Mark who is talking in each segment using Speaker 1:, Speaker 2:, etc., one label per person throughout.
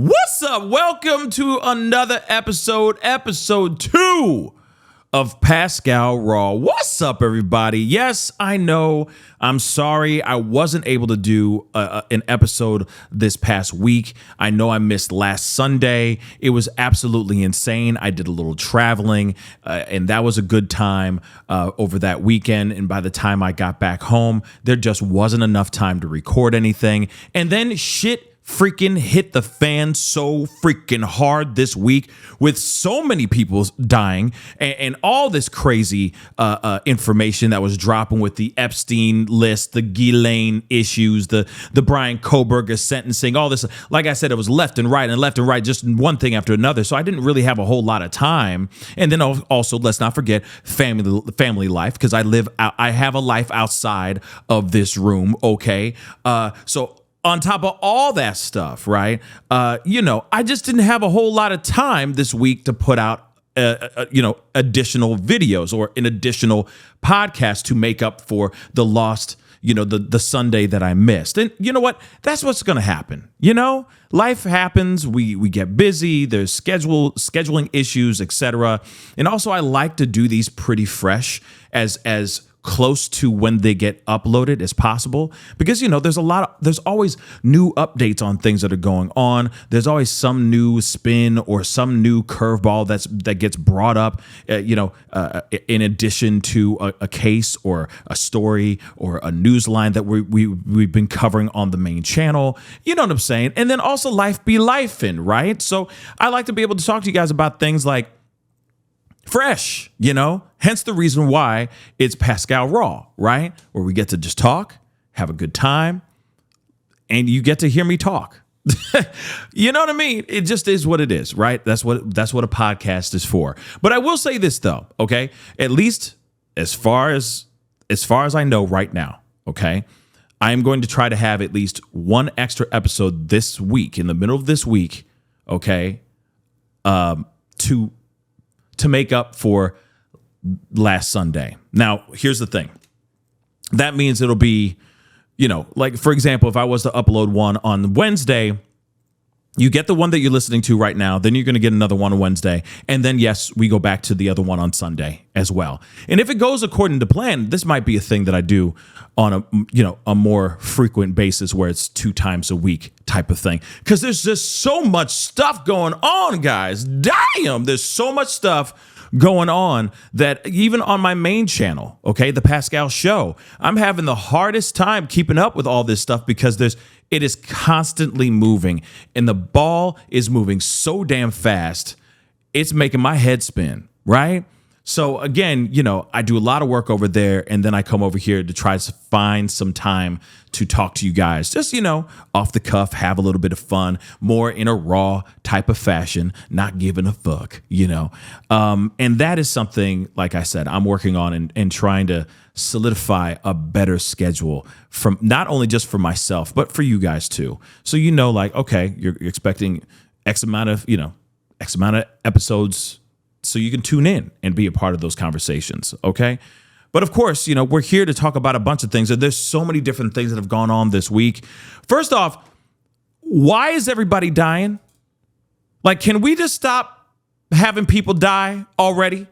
Speaker 1: What's up? Welcome to another episode 2 of Pascal Raw. What's up, everybody? Yes, I know. I'm sorry I wasn't able to do an episode this past week. I know I missed last Sunday. It was absolutely insane. I did a little traveling, and that was a good time over that weekend. And by the time I got back home, there just wasn't enough time to record anything. And then shit freaking hit the fan so freaking hard this week with so many people dying and all this crazy information that was dropping with the Epstein list, the Ghislaine issues, the Brian Kohberger sentencing, all this. Like I said, it was left and right, just one thing after another. So I didn't really have a whole lot of time. And then also, let's not forget family life, because I have a life outside of this room. Okay. So on top of all that stuff, right? I just didn't have a whole lot of time this week to put out, additional videos or an additional podcast to make up for the lost, the Sunday that I missed. And you know what? That's what's going to happen. Life happens. We get busy. There's scheduling issues, etc. And also, I like to do these pretty fresh, as close to when they get uploaded as possible, because there's always new updates on things that are going on. There's always some new spin or some new curveball that gets brought up, in addition to a case or a story or a news line that we've been covering on the main channel. You know what I'm saying? And then also life be lifing, right? So I like to be able to talk to you guys about things like fresh, hence the reason why it's Pascal Raw, right? Where we get to just talk, have a good time, and you get to hear me talk. You know what I mean? It just is what it is, right? That's what a podcast is for. But I will say this though, okay? At least as far as I know right now, okay? I am going to try to have at least one extra episode this week, in the middle of this week, okay? To make up for last Sunday. Now, here's the thing. That means it'll be, like, for example, if I was to upload one on Wednesday, you get the one that you're listening to right now, then you're going to get another one on Wednesday. And then, yes, we go back to the other one on Sunday as well. And if it goes according to plan, this might be a thing that I do on a more frequent basis, where it's 2 times a week type of thing. Because there's just so much stuff going on, guys. Damn, there's so much stuff going on that even on my main channel, okay, the Pascal Show, I'm having the hardest time keeping up with all this stuff, because it is constantly moving, and the ball is moving so damn fast, it's making my head spin, right? So again, I do a lot of work over there, and then I come over here to try to find some time to talk to you guys. Just, off the cuff, have a little bit of fun, more in a raw type of fashion, not giving a fuck, And that is something, like I said, I'm working on and trying to solidify a better schedule, from not only just for myself, but for you guys too. So, okay, you're expecting X amount of episodes, so you can tune in and be a part of those conversations, okay? But of course, we're here to talk about a bunch of things, and there's so many different things that have gone on this week. First off, why is everybody dying? Like, can we just stop having people die already?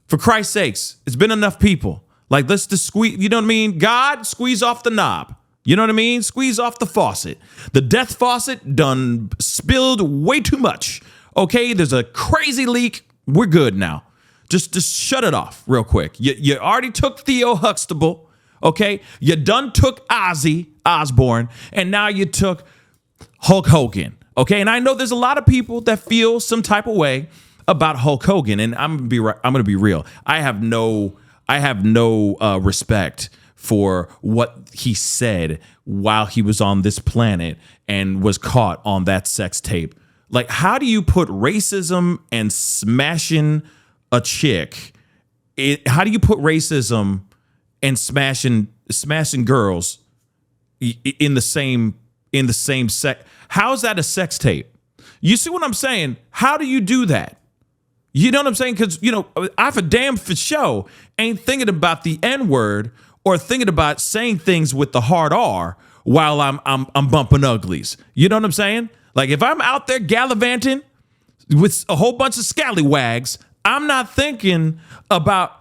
Speaker 1: For Christ's sakes, it's been enough people. Like, let's just squeeze, you know what I mean? God, squeeze off the knob. You know what I mean? Squeeze off the faucet. The death faucet done spilled way too much. Okay, there's a crazy leak. We're good now. Just shut it off real quick. You already took Theo Huxtable, okay? You done took Ozzy Osbourne, and now you took Hulk Hogan, okay? And I know there's a lot of people that feel some type of way about Hulk Hogan, and I'm gonna be real. I have no respect for what he said while he was on this planet and was caught on that sex tape. Like, how do you put racism and smashing a chick? How do you put racism and smashing girls in the same sex? How is that a sex tape? You see what I'm saying? How do you do that? You know what I'm saying? Because I for damn for show ain't thinking about the N-word or thinking about saying things with the hard R while I'm bumping uglies. You know what I'm saying? Like if I'm out there gallivanting with a whole bunch of scallywags, I'm not thinking about,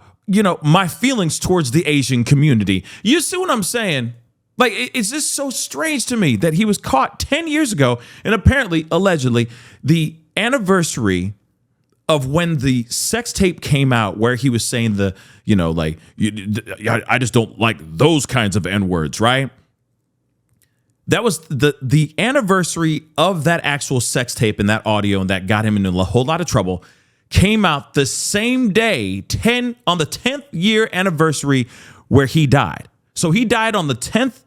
Speaker 1: my feelings towards the Asian community. You see what I'm saying? Like, it's just so strange to me that he was caught 10 years ago, and apparently, allegedly, the anniversary of when the sex tape came out where he was saying I just don't like those kinds of N-words, right? That was the anniversary of that actual sex tape and that audio, and that got him in a whole lot of trouble, came out the same day, on the 10th year anniversary where he died. So he died on the 10th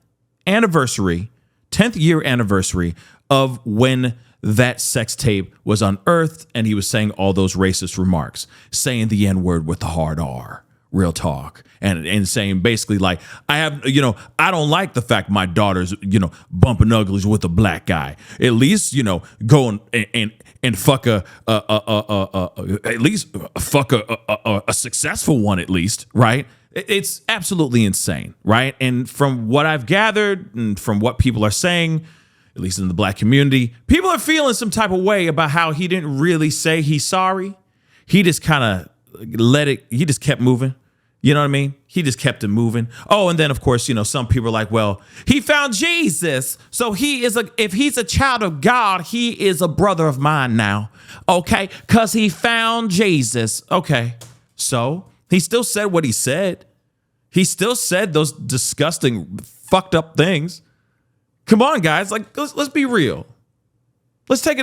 Speaker 1: year anniversary of when that sex tape was unearthed, and he was saying all those racist remarks, saying the N-word with the hard R, real talk, and saying basically like, I don't like the fact my daughter's, bumping uglies with a black guy. At least, go and fuck a successful one at least, right? It's absolutely insane, right? And from what I've gathered and from what people are saying, at least in the black community, people are feeling some type of way about how he didn't really say he's sorry. He just kind of he just kept moving. You know what I mean? He just kept it moving. Oh, and then of course, some people are like, well, he found Jesus. So if he's a child of God, he is a brother of mine now. Okay. Cause he found Jesus. Okay. So he still said what he said. He still said those disgusting, fucked up things. Come on, guys. Like, let's be real. Let's keep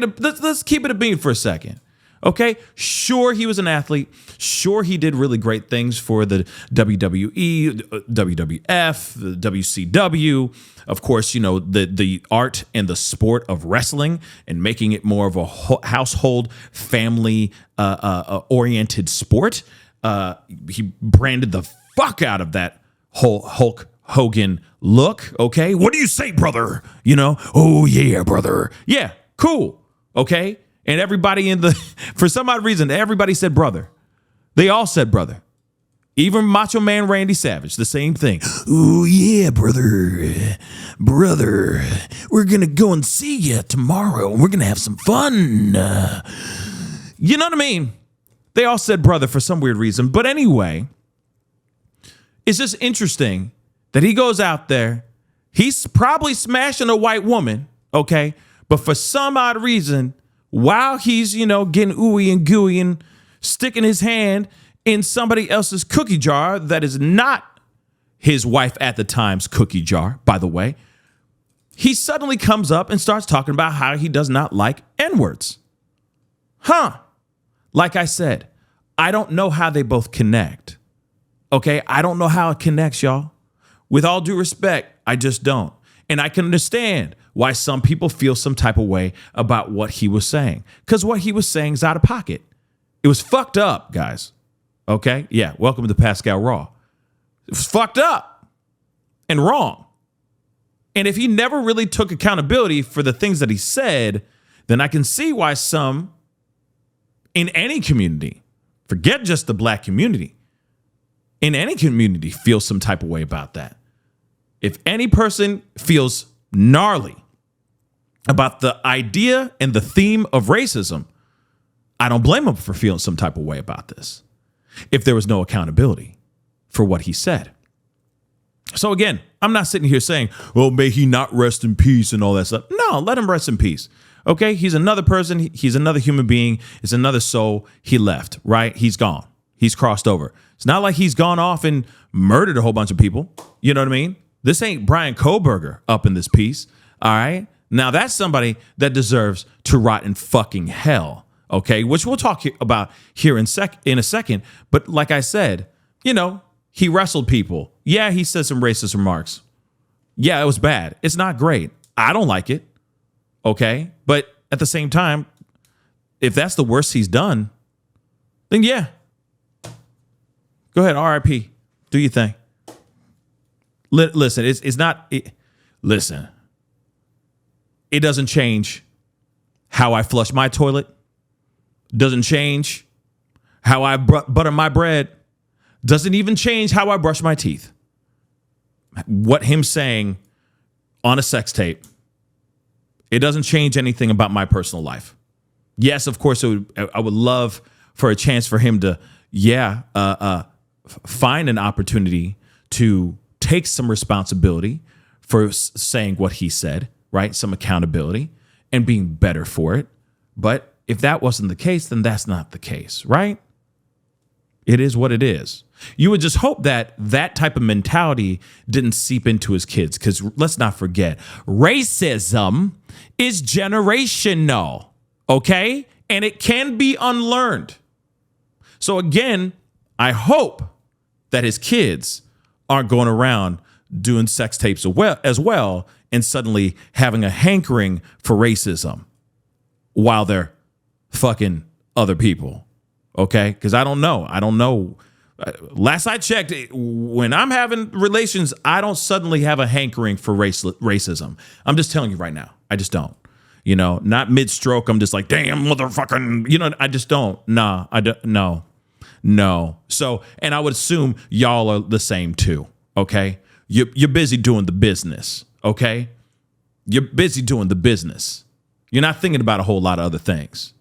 Speaker 1: it a bean for a second. Okay, sure, he was an athlete. Sure, he did really great things for the WWE, WWF, the WCW. Of course, the art and the sport of wrestling and making it more of a household, family oriented sport. He branded the fuck out of that whole Hulk Hogan look. Okay, what do you say, brother? Oh yeah, brother. Yeah, cool. Okay. And everybody for some odd reason, everybody said brother. They all said brother. Even Macho Man Randy Savage, the same thing. Oh, yeah, brother. Brother, we're going to go and see you tomorrow. We're going to have some fun. You know what I mean? They all said brother for some weird reason. But anyway, it's just interesting that he goes out there. He's probably smashing a white woman, okay? But for some odd reason, while he's, getting ooey and gooey and sticking his hand in somebody else's cookie jar that is not his wife at the time's cookie jar, by the way, he suddenly comes up and starts talking about how he does not like N-words. Like I said, I don't know how they both connect. Okay, I don't know how it connects, y'all. With all due respect, I just don't. And I can understand why some people feel some type of way about what he was saying. Because what he was saying is out of pocket. It was fucked up, guys. Okay? Yeah, welcome to Pascal Raw. It was fucked up and wrong. And if he never really took accountability for the things that he said, then I can see why some in any community, forget just the black community, in any community feel some type of way about that. If any person feels gnarly about the idea and the theme of racism, I don't blame him for feeling some type of way about this if there was no accountability for what he said. So again, I'm not sitting here saying, well, may he not rest in peace and all that stuff. No, let him rest in peace. Okay, he's another person. He's another human being. It's another soul. He left, right? He's gone. He's crossed over. It's not like he's gone off and murdered a whole bunch of people. You know what I mean? This ain't Brian Kohberger up in this piece. All right. Now that's somebody that deserves to rot in fucking hell. Okay. Which we'll talk about here in a second. But like I said, he wrestled people. Yeah. He said some racist remarks. Yeah. It was bad. It's not great. I don't like it. Okay. But at the same time, if that's the worst he's done, then yeah. Go ahead. RIP. Do your thing. Listen, it's not. Listen, it doesn't change how I flush my toilet. Doesn't change how I butter my bread. Doesn't even change how I brush my teeth. What him saying on a sex tape It doesn't change anything about my personal life. Yes, of course, I would love for a chance for him to, find an opportunity to take some responsibility for saying what he said, right? Some accountability and being better for it. But if that wasn't the case, then that's not the case, right? It is what it is. You would just hope that that type of mentality didn't seep into his kids, because let's not forget, racism is generational, okay? And it can be unlearned. So again, I hope that his kids aren't going around doing sex tapes as well and suddenly having a hankering for racism while they're fucking other people, okay? Because I don't know. Last I checked, when I'm having relations, I don't suddenly have a hankering for racism. I'm just telling you right now. I just don't. Not mid-stroke. I'm just like, damn, motherfucking, I just don't. Nah, I don't. No. So, and I would assume y'all are the same too, okay? You're busy doing the business, okay? You're busy doing the business. You're not thinking about a whole lot of other things,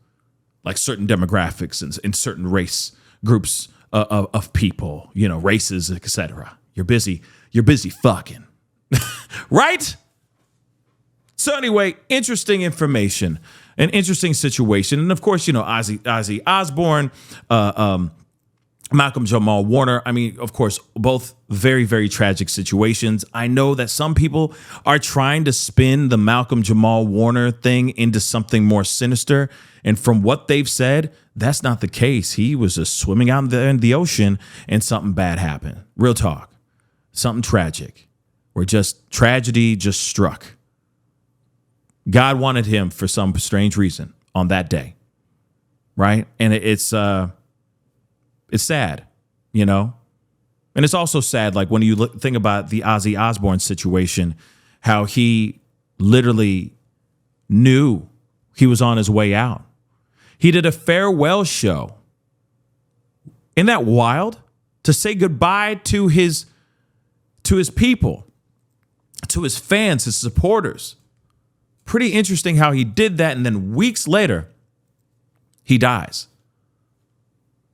Speaker 1: like certain demographics and certain race groups of people, races, etc. You're busy fucking, right? So anyway, interesting information, an interesting situation. And of course, Ozzy Osbourne, Malcolm Jamal Warner. I mean, of course, both very, very tragic situations. I know that some people are trying to spin the Malcolm Jamal Warner thing into something more sinister. And from what they've said, that's not the case. He was just swimming out there in the ocean and something bad happened. Real talk. Something tragic. Where just tragedy just struck. God wanted him for some strange reason on that day. Right? And it's sad, and it's also sad, like when you think about the Ozzy Osbourne situation, how he literally knew he was on his way out. He did a farewell show. Isn't that wild? To say goodbye to his people, to his fans, his supporters. Pretty interesting how he did that, and then weeks later, he dies.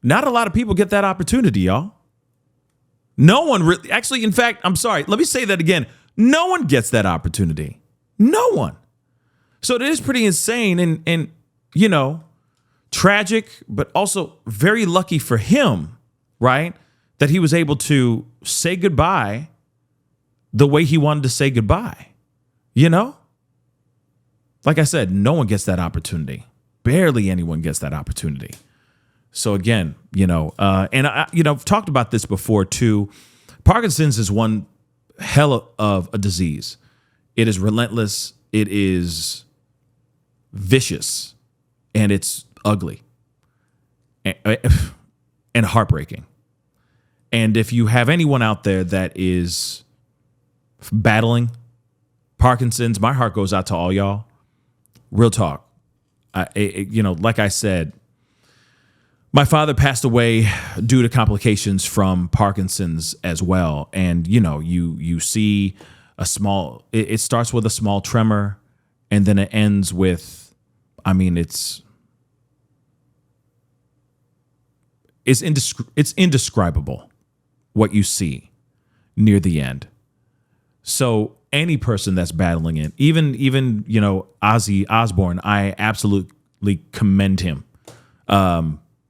Speaker 1: Not a lot of people get that opportunity, y'all. No one really, actually, in fact, I'm sorry, let me say that again. No one gets that opportunity. No one. So it is pretty insane and tragic, but also very lucky for him, right? That he was able to say goodbye the way he wanted to say goodbye. Like I said, no one gets that opportunity. Barely anyone gets that opportunity. So again, and I've talked about this before too. Parkinson's is one hell of a disease. It is relentless. It is vicious, and it's ugly and heartbreaking. And if you have anyone out there that is battling Parkinson's, my heart goes out to all y'all. Real talk. Like I said, my father passed away due to complications from Parkinson's as well. And, you see it starts with a small tremor, and then it ends with, it's indescribable what you see near the end. So any person that's battling it, even Ozzy Osbourne, I absolutely commend him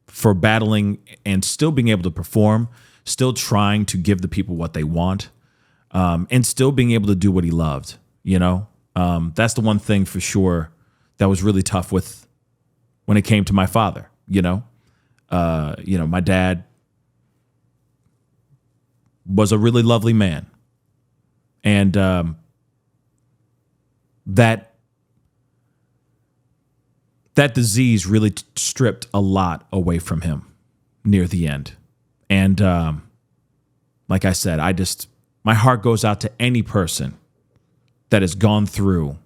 Speaker 1: for battling and still being able to perform, still trying to give the people what they want, and still being able to do what he loved. That's the one thing for sure that was really tough with when it came to my father. My dad was a really lovely man. And that disease really stripped a lot away from him near the end. And like I said, my heart goes out to any person that has gone through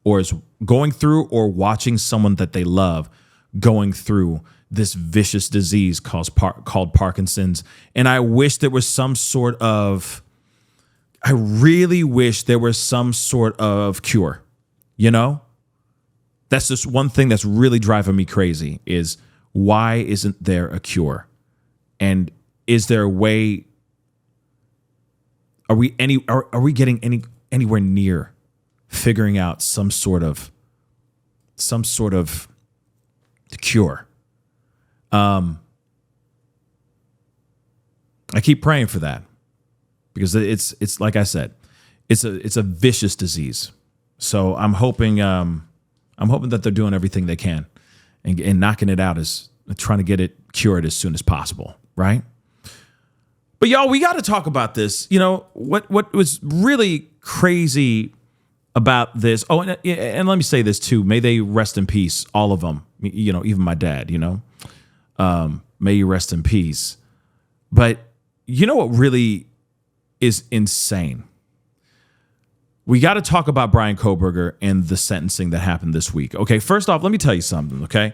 Speaker 1: or is going through or watching someone that they love going through this vicious disease called Parkinson's. And I wish there was I really wish there was some sort of cure, That's just one thing that's really driving me crazy is why isn't there a cure? And is there a way? Are we getting anywhere near figuring out some sort of cure? I keep praying for that because it's like I said, it's a vicious disease. So I'm hoping that they're doing everything they can and knocking it out, as trying to get it cured as soon as possible, right? But y'all, we got to talk about this. You know, what was really crazy about this. Oh, and let me say this too. May they rest in peace, all of them. You know, even my dad, you know. May you rest in peace. But you know what really is insane? We got to talk about Bryan Kohberger and the sentencing that happened this week. Okay, first off, let me tell you something, okay?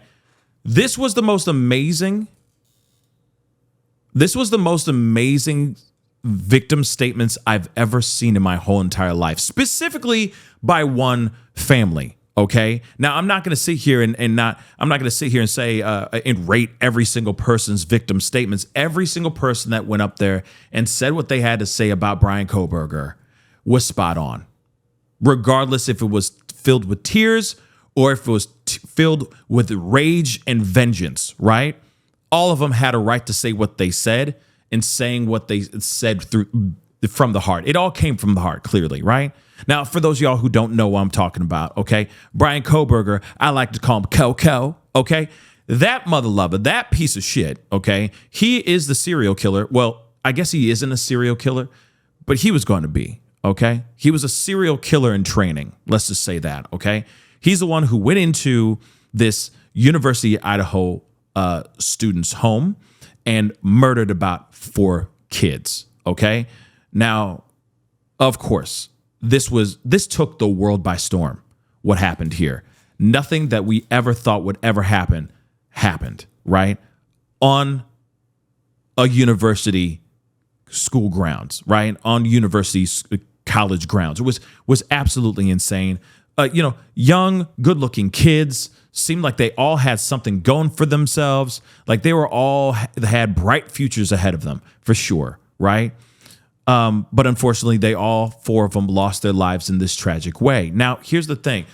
Speaker 1: This was the most amazing victim statements I've ever seen in my whole entire life, specifically by one family. Okay. Now I'm not going to sit here and say and rate every single person's victim statements. Every single person that went up there and said what they had to say about Bryan Kohberger was spot on, regardless if it was filled with tears or if it was filled with rage and vengeance. Right. All of them had a right to say what they said, and saying what they said from the heart. It all came from the heart, clearly, right? Now, for those of y'all who don't know what I'm talking about, okay, Bryan Kohberger, I like to call him Coco, okay? That mother lover, that piece of shit, okay, he is the serial killer. Well, I guess he isn't a serial killer, but he was going to be, okay? He was a serial killer in training. Let's just say that, okay? He's the one who went into this University of Idaho student's home and murdered about 4 kids, okay? Now, of course, this took the world by storm, what happened here. Nothing that we ever thought would ever happen happened, right? On a university school grounds, right? On university college grounds. It was absolutely insane. Young, good-looking kids seemed like they all had something going for themselves. Like they had bright futures ahead of them, for sure, right? But unfortunately, they all 4 of them lost their lives in this tragic way. Now, here's the thing.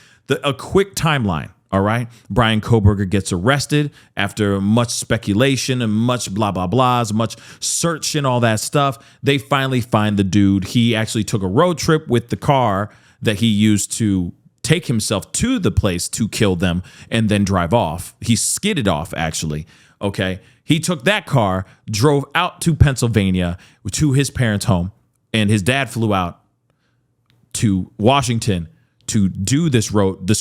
Speaker 1: A quick timeline, all right? Bryan Kohberger gets arrested after much speculation and much blah, blah, blahs, much search and all that stuff. They finally find the dude. He actually took a road trip with the car that he used to take himself to the place to kill them and then drive off. He skidded off, actually. Okay. He took that car, drove out to Pennsylvania to his parents' home, and his dad flew out to Washington to do this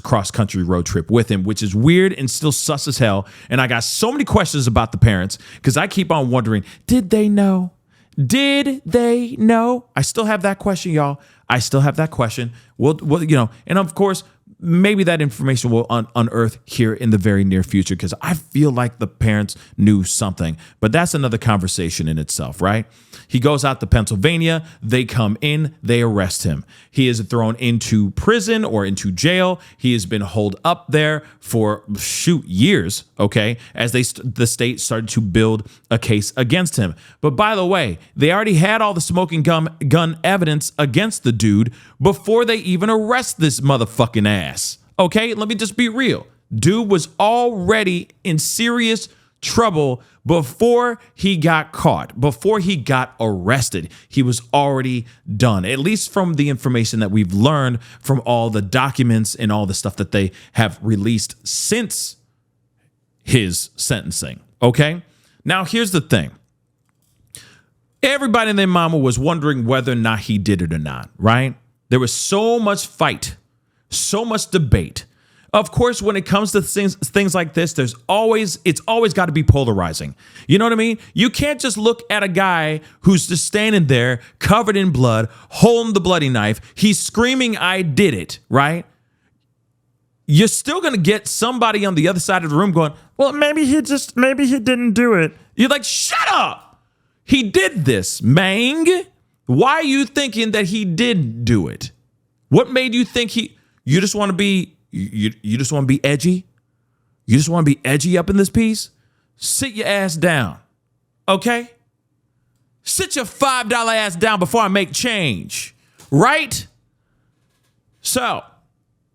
Speaker 1: cross-country road trip with him, which is weird and still sus as hell. And I got so many questions about the parents because I keep on wondering, did they know? Did they know? I still have that question, y'all. I still have that question. Well, and of course, maybe that information will unearth here in the very near future because I feel like the parents knew something. But that's another conversation in itself, right? He goes out to Pennsylvania. They come in. They arrest him. He is thrown into prison or into jail. He has been holed up there for, years, okay, as the state started to build a case against him. But by the way, they already had all the smoking gun evidence against the dude before they even arrest this motherfucking ass. Okay, let me just be real. Dude was already in serious trouble before he got caught, before he got arrested. He was already done, at least from the information that we've learned from all the documents and all the stuff that they have released since his sentencing. Okay, now here's the thing. Everybody and their mama was wondering whether or not he did it or not, right? There was so much fight, so much debate. Of course, when it comes to things like this, it's always got to be polarizing. You know what I mean? You can't just look at a guy who's just standing there covered in blood, holding the bloody knife. He's screaming, "I did it," right? You're still going to get somebody on the other side of the room going, "Well, maybe he didn't do it." You're like, "Shut up. He did this, Mang. Why are you thinking that he did do it? What made you think you just want to be You just want to be edgy? You just want to be edgy up in this piece? Sit your ass down, okay? Sit your $5 ass down before I make change, right? So,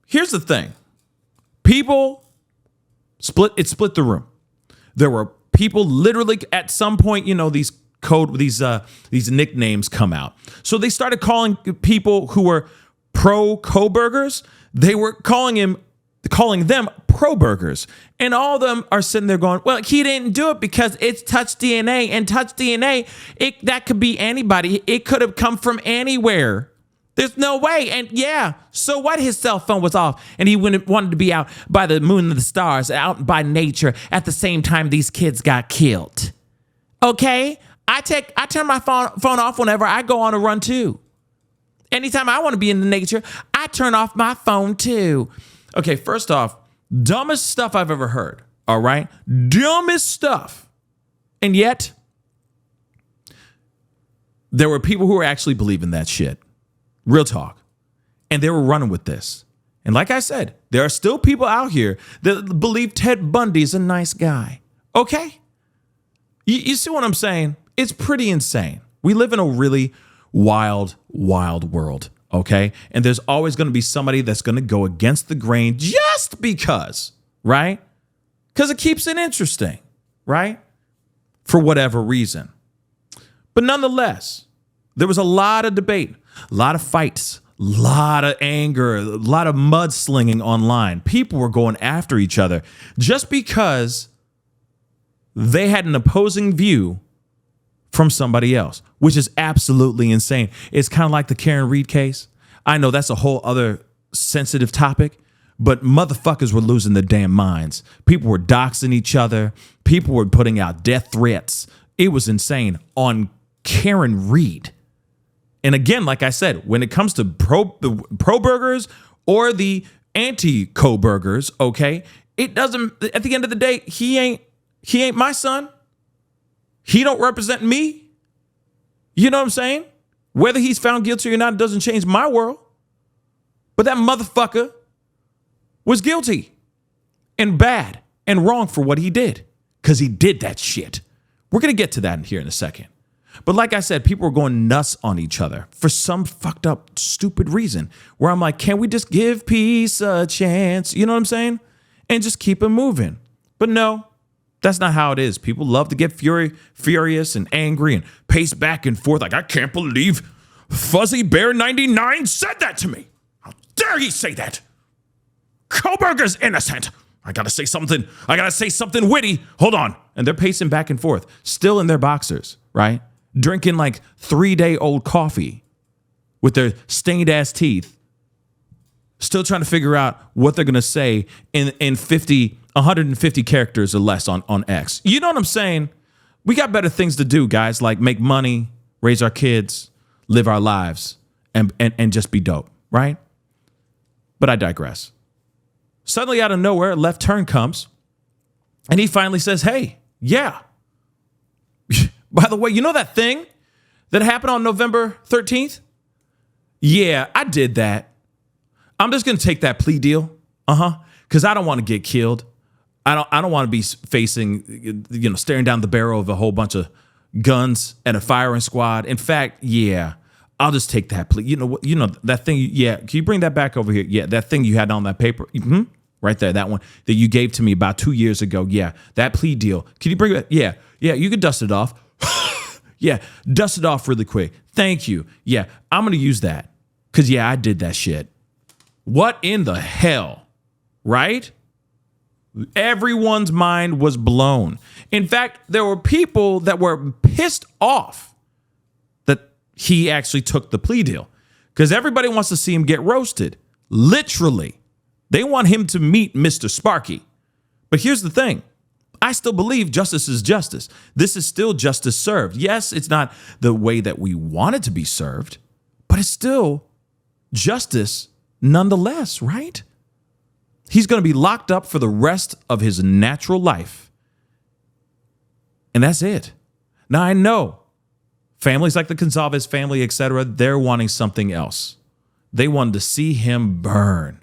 Speaker 1: here's the thing. People split the room. There were people literally at some point, these nicknames come out. So they started calling people who were pro Kohbergers, they were calling them pro-burgers. And all of them are sitting there going, well, he didn't do it because it's touch DNA, and touch DNA, that could be anybody. It could have come from anywhere. There's no way. And yeah, so what? His cell phone was off and he wanted to be out by the moon and the stars, out by nature at the same time these kids got killed. Okay? I turn my phone off whenever I go on a run too. Anytime I want to be in the nature, I turn off my phone too. Okay, first off, dumbest stuff I've ever heard. All right? Dumbest stuff. And yet, there were people who were actually believing that shit. Real talk. And they were running with this. And like I said, there are still people out here that believe Ted Bundy's a nice guy. Okay? You see what I'm saying? It's pretty insane. We live in a really wild, wild world. Okay? And there's always going to be somebody that's going to go against the grain just because, right? Because it keeps it interesting, right? For whatever reason. But nonetheless, there was a lot of debate, a lot of fights, a lot of anger, a lot of mudslinging online. People were going after each other just because they had an opposing view from somebody else, which is absolutely insane. It's kind of like the Karen Reed case. I know that's a whole other sensitive topic, but motherfuckers were losing their damn minds. People were doxing each other. People were putting out death threats. It was insane on Karen Reed. And again, like I said, when it comes to pro-burgers or the anti-Kohbergers, okay, it doesn't, at the end of the day, he ain't my son. He don't represent me. You know what I'm saying? Whether he's found guilty or not doesn't change my world. But that motherfucker was guilty and bad and wrong for what he did, because he did that shit. We're going to get to that here in a second. But like I said, people were going nuts on each other for some fucked up, stupid reason where I'm like, can we just give peace a chance? You know what I'm saying? And just keep it moving. But no, that's not how it is. People love to get furious and angry and pace back and forth. Like, I can't believe Fuzzy Bear 99 said that to me. How dare he say that? Kohberger's innocent. I gotta say something witty. Hold on. And they're pacing back and forth, still in their boxers, right? Drinking like 3-day-old coffee with their stained ass teeth, still trying to figure out what they're gonna say in 150 characters or less on X. You know what I'm saying? We got better things to do, guys, like make money, raise our kids, live our lives, and just be dope, right? But I digress. Suddenly out of nowhere, a left turn comes, and he finally says, hey, yeah. By the way, you know that thing that happened on November 13th? Yeah, I did that. I'm just going to take that plea deal. Because I don't want to get killed. I don't want to be facing, staring down the barrel of a whole bunch of guns and a firing squad. In fact, yeah, I'll just take that plea. You know that thing. Yeah, can you bring that back over here? Yeah, that thing you had on that paper. Right there, that one that you gave to me about 2 years ago. Yeah, that plea deal. Can you bring it? Yeah, you could dust it off. Yeah, dust it off really quick. Thank you. Yeah, I'm going to use that because, yeah, I did that shit. What in the hell, right? Everyone's mind was blown. In fact, there were people that were pissed off that he actually took the plea deal because everybody wants to see him get roasted. Literally. They want him to meet Mr. Sparky. But here's the thing. I still believe justice is justice. This is still justice served. Yes, it's not the way that we want it to be served, but it's still justice nonetheless, right? He's going to be locked up for the rest of his natural life. And that's it. Now, I know families like the Gonzalez family, etc., they're wanting something else. They wanted to see him burn.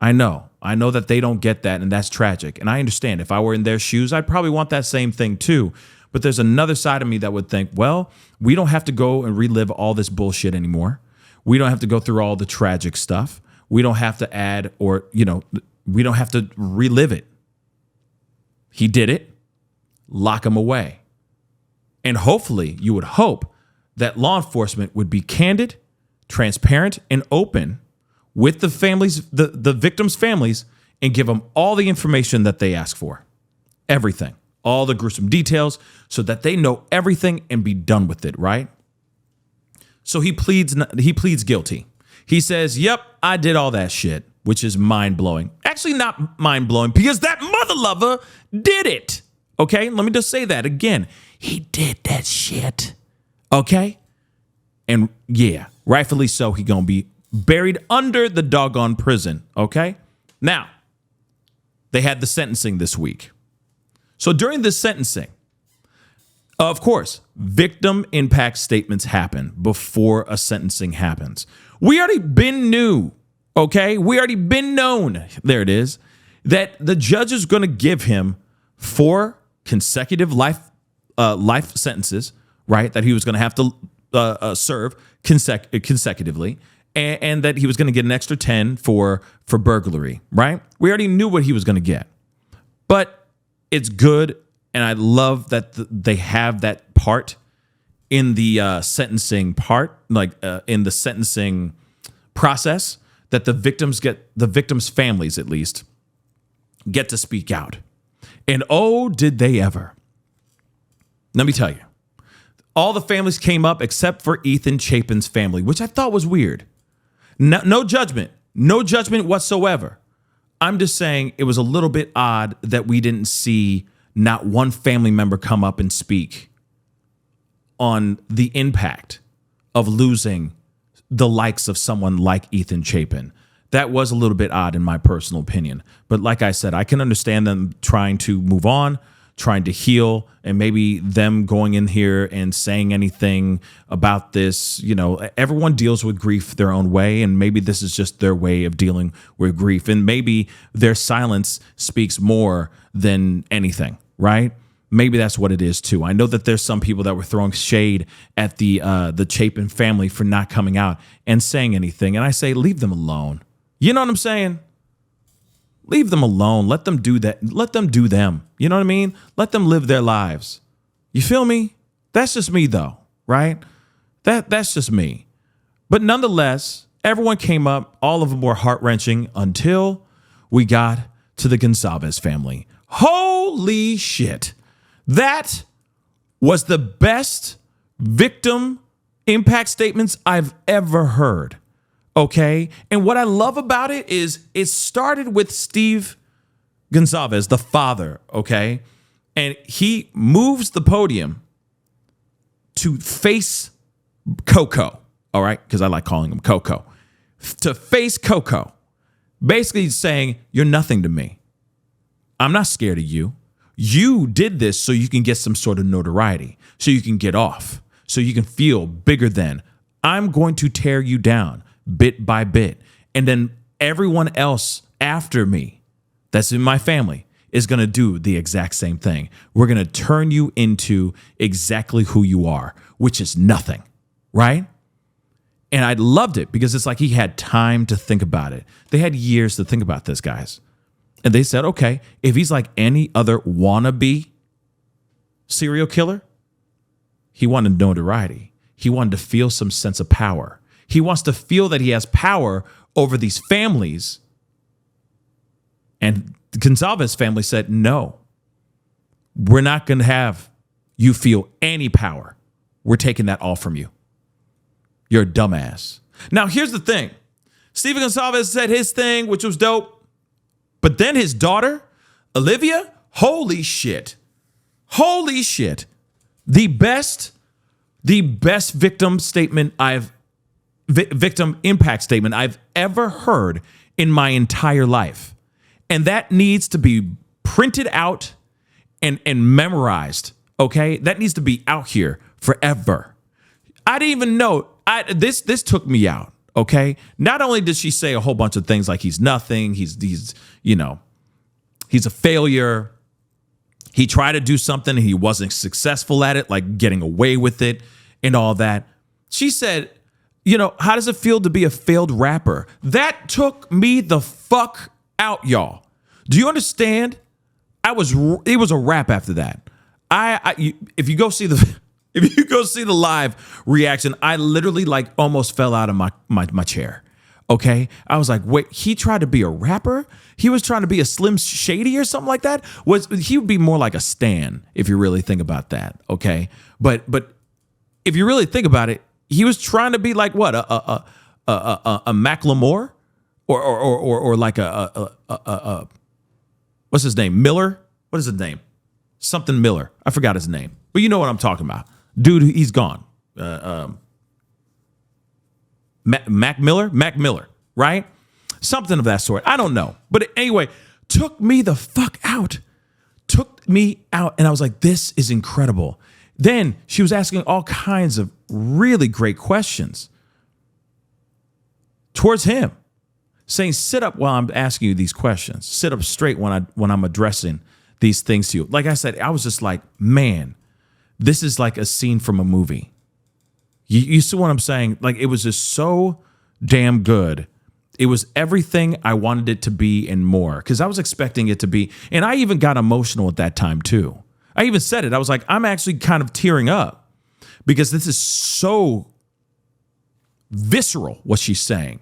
Speaker 1: I know that they don't get that, and that's tragic. And I understand. If I were in their shoes, I'd probably want that same thing too. But there's another side of me that would think, well, we don't have to go and relive all this bullshit anymore. We don't have to go through all the tragic stuff. We don't have to add or, we don't have to relive it. He did it. Lock him away. And hopefully, you would hope that law enforcement would be candid, transparent, and open with the families, the victims' families, and give them all the information that they ask for. Everything. All the gruesome details so that they know everything and be done with it, right? So he pleads guilty. He says, yep, I did all that shit, which is mind-blowing. Actually, not mind-blowing because that mother lover did it. Okay, let me just say that again. He did that shit. Okay? And yeah, rightfully so, he gonna be buried under the doggone prison. Okay? Now, they had the sentencing this week. So during the sentencing, of course, victim impact statements happen before a sentencing happens. We already been knew, okay? We already been known, there it is, that the judge is going to give him 4 consecutive life sentences, right? That he was going to have to serve consecutively, and that he was going to get an extra 10 for burglary, right? We already knew what he was going to get, but it's good, and I love that they have that part in the sentencing part, in the sentencing process, that the victims' families at least get to speak out. And oh, did they ever. Let me tell you, all the families came up except for Ethan Chapin's family, which I thought was weird. No judgment whatsoever. I'm just saying it was a little bit odd that we didn't see not one family member come up and speak on the impact of losing the likes of someone like Ethan Chapin. That was a little bit odd in my personal opinion. But like I said, I can understand them trying to move on, trying to heal, and maybe them going in here and saying anything about this. Everyone deals with grief their own way, and maybe this is just their way of dealing with grief. And maybe their silence speaks more than anything, right? Maybe that's what it is too. I know that there's some people that were throwing shade at the Chapin family for not coming out and saying anything. And I say, leave them alone. You know what I'm saying? Leave them alone. Let them do that. Let them do them. You know what I mean? Let them live their lives. You feel me? That's just me though, right? That's just me. But nonetheless, everyone came up. All of them were heart-wrenching until we got to the Gonzalez family. Holy shit. That was the best victim impact statements I've ever heard. Okay. And what I love about it is it started with Steve Gonzalez, the father. Okay. And he moves the podium to face Coco. All right. Because I like calling him Coco. To face Coco. Basically saying, you're nothing to me. I'm not scared of you. You did this so you can get some sort of notoriety, so you can get off, so you can feel bigger than. I'm going to tear you down bit by bit. And then everyone else after me that's in my family is going to do the exact same thing. We're going to turn you into exactly who you are, which is nothing, right? And I loved it because it's like he had time to think about it. They had years to think about this, guys. And they said, okay, if he's like any other wannabe serial killer, he wanted notoriety. He wanted to feel some sense of power. He wants to feel that he has power over these families. And the Gonzalez family said, no, we're not going to have you feel any power. We're taking that all from you. You're a dumbass. Now, here's the thing. Steven Gonzalez said his thing, which was dope. But then his daughter, Olivia, holy shit. Holy shit. The best victim impact statement I've ever heard in my entire life. And that needs to be printed out and memorized, okay? That needs to be out here forever. I didn't even know. This took me out, Okay. Not only did she say a whole bunch of things like he's nothing, he's a failure. He tried to do something and he wasn't successful at it, like getting away with it and all that. She said, how does it feel to be a failed rapper? That took me the fuck out, y'all. Do you understand? It was a rap after that. If you go see the live reaction, I literally like almost fell out of my chair. Okay. I was like, wait, he tried to be a rapper? He was trying to be a Slim Shady or something like that? He would be more like a Stan if you really think about that. Okay. But if you really think about it, he was trying to be like what? A Macklemore or like a what's his name? Miller? What is his name? Something Miller. I forgot his name. But you know what I'm talking about. Dude, he's gone. Mac Miller, right? Something of that sort. I don't know. But anyway, took me the fuck out. Took me out. And I was like, this is incredible. Then she was asking all kinds of really great questions towards him, saying, sit up while I'm asking you these questions. Sit up straight when I'm addressing these things to you. Like I said, I was just like, man, this is like a scene from a movie. You see what I'm saying? Like, it was just so damn good. It was everything I wanted it to be and more, because I was expecting it to be. And I even got emotional at that time, too. I even said it. I was like, I'm actually kind of tearing up because this is so visceral, what she's saying.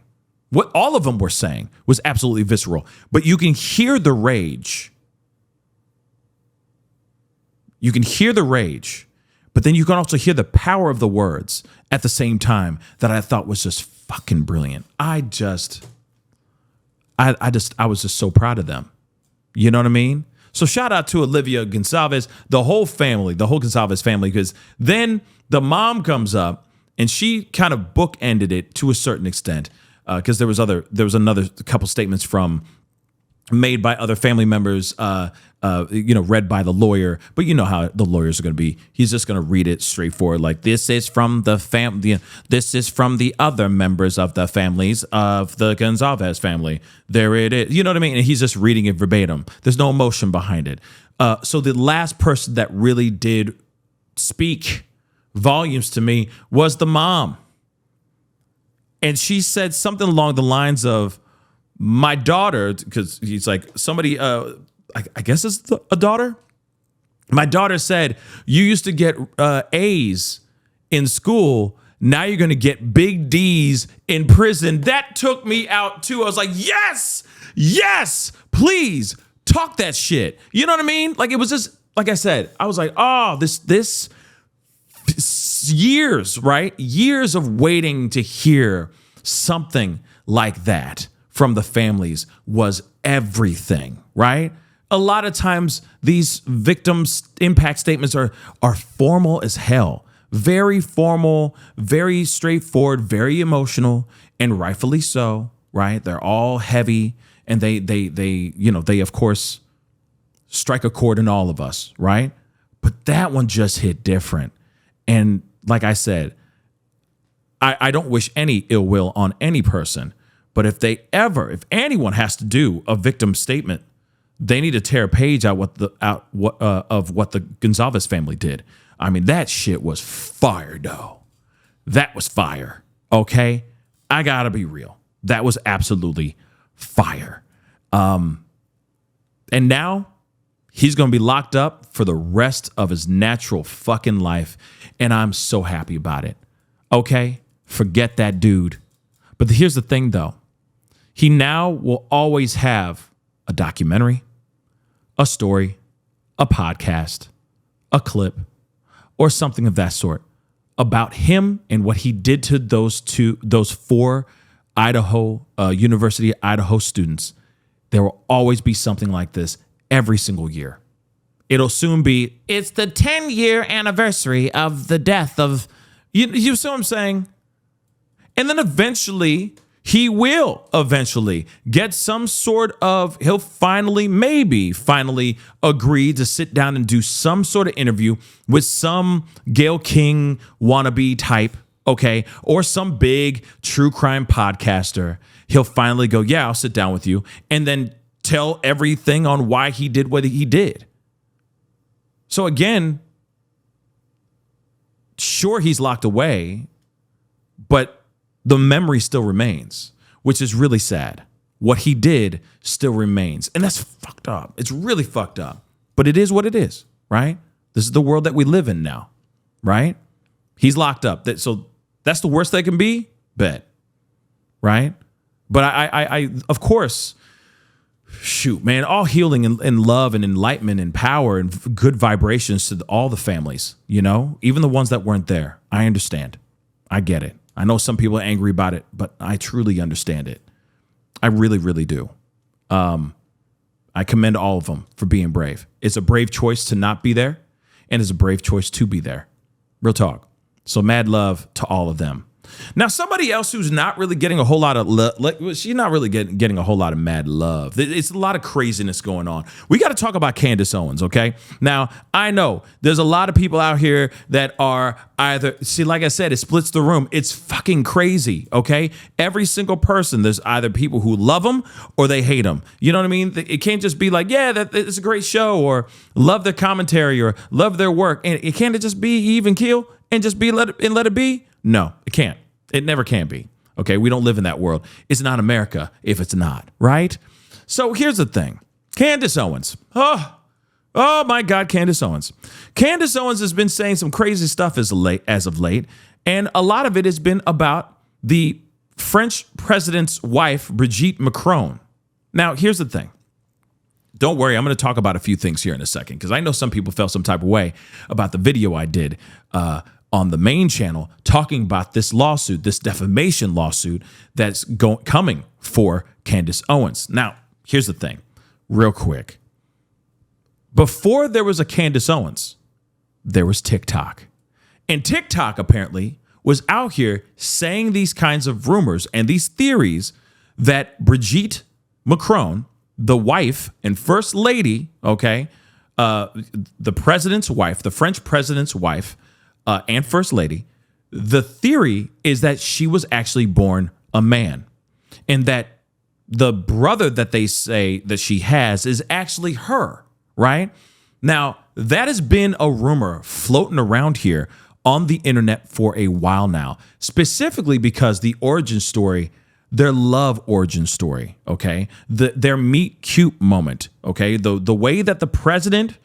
Speaker 1: What all of them were saying was absolutely visceral. But you can hear the rage. You can hear the rage. But then you can also hear the power of the words at the same time that I thought was just fucking brilliant. I was just so proud of them. You know what I mean? So shout out to Olivia Gonzalez, the whole Gonzalez family, because then the mom comes up and she kind of bookended it to a certain extent, because there was another couple statements made by other family members, read by the lawyer. But you know how the lawyers are going to be. He's just going to read it straightforward, like this is from the family. This is from the other members of the families of the Gonzalez family. There it is. You know what I mean? And he's just reading it verbatim. There's no emotion behind it. So the last person that really did speak volumes to me was the mom. And she said something along the lines of, my daughter, because he's like, somebody, I guess it's a daughter. My daughter said, you used to get A's in school. Now you're going to get big D's in prison. That took me out too. I was like, yes, please talk that shit. You know what I mean? Like, it was just, like I said, I was like, oh, this years, right? Years of waiting to hear something like that from the families was everything, right? A lot of times these victims' impact statements are formal as hell. Very formal, very straightforward, very emotional, and rightfully so, right? They're all heavy, and they of course strike a chord in all of us, right? But that one just hit different. And like I said, I don't wish any ill will on any person. But if anyone has to do a victim statement, they need to tear a page out of what the Gonzalez family did. I mean, that shit was fire, though. That was fire. Okay, I gotta be real. That was absolutely fire. And now he's gonna be locked up for the rest of his natural fucking life, and I'm so happy about it. Okay, forget that dude. But here's the thing, though. He now will always have a documentary, a story, a podcast, a clip, or something of that sort about him and what he did to those four University of Idaho students. There will always be something like this every single year. It'll soon be, it's the 10-year anniversary of the death of, you see what I'm saying? And then eventually, he will get some sort of, he'll finally agree to sit down and do some sort of interview with some Gayle King wannabe type, okay, or some big true crime podcaster, he'll finally go, yeah, I'll sit down with you, and then tell everything on why he did what he did. So again, sure, he's locked away, but the memory still remains, which is really sad. What he did still remains. And that's fucked up. It's really fucked up. But it is what it is, right? This is the world that we live in now, right? He's locked up. So that's the worst they can be? Bet. Right? But I of course, shoot, man, all healing and love and enlightenment and power and good vibrations to all the families, you know, even the ones that weren't there. I understand. I get it. I know some people are angry about it, but I truly understand it. I really, really do. I commend all of them for being brave. It's a brave choice to not be there, and it's a brave choice to be there. Real talk. So mad love to all of them. Now, somebody else who's not really getting a whole lot of love, she's not really getting a whole lot of mad love. It's a lot of craziness going on. We got to talk about Candace Owens, okay? Now, I know there's a lot of people out here that are either, see, like I said, it splits the room. It's fucking crazy, okay? Every single person, there's either people who love them or they hate them. You know what I mean? It can't just be like, yeah, it's a great show, or love their commentary, or love their work. And it can't just be even keel and just be let it be. No, it can't. It never can be. Okay, we don't live in that world. It's not America if it's not, right? So here's the thing. Candace Owens. Oh my God, Candace Owens. Candace Owens has been saying some crazy stuff as of late, and a lot of it has been about the French president's wife, Brigitte Macron. Now, here's the thing. Don't worry, I'm going to talk about a few things here in a second, because I know some people felt some type of way about the video I did on the main channel talking about this lawsuit, this defamation lawsuit that's coming for Candace Owens. Now, here's the thing, real quick. Before there was a Candace Owens, there was TikTok. And TikTok apparently was out here saying these kinds of rumors and these theories that Brigitte Macron, the wife and first lady, okay, the president's wife, the French president's wife, and first lady, the theory is that she was actually born a man, and that the brother that they say that she has is actually her, right? Now, that has been a rumor floating around here on the internet for a while now, specifically because the origin story, their love origin story, okay, their meet cute moment, okay, the way that the President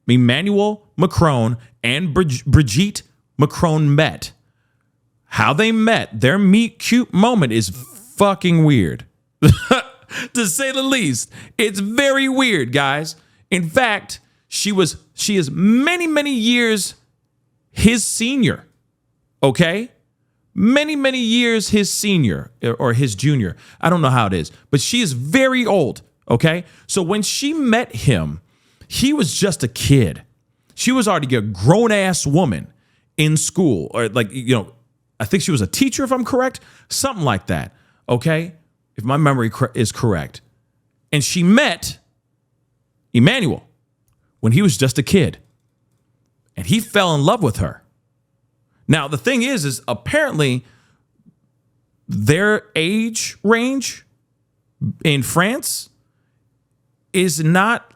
Speaker 1: Emmanuel Macron and Brigitte Macron met, how they met, their meet cute moment is fucking weird, to say the least. It's very weird, guys. In fact, she is many, many years his senior, okay? Many, many years his senior or his junior. I don't know how it is, but she is very old, okay? So when she met him, he was just a kid. She was already a grown-ass woman in school, or like, you know, I think she was a teacher, if I'm correct, something like that, okay? If my memory is correct. And she met Emmanuel when he was just a kid, and he fell in love with her. Now, the thing is apparently their age range in France is not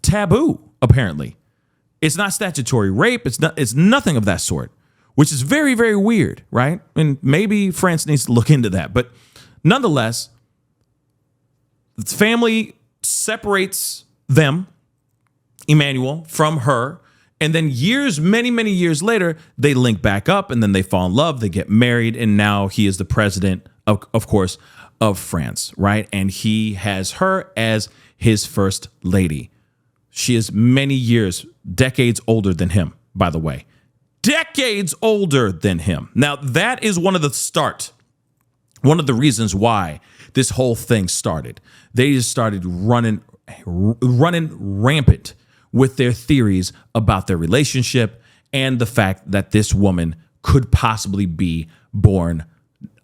Speaker 1: taboo, apparently. It's not statutory rape. It's nothing of that sort, which is very, very weird, right? And maybe France needs to look into that. But nonetheless, the family separates them, Emmanuel, from her. And then many, many years later, they link back up, and then they fall in love. They get married, and now he is the president, of course, of France, right? And he has her as his first lady. She is many years, decades older than him, by the way. Decades older than him. Now, that is one of the reasons why this whole thing started. They just started running rampant with their theories about their relationship and the fact that this woman could possibly be born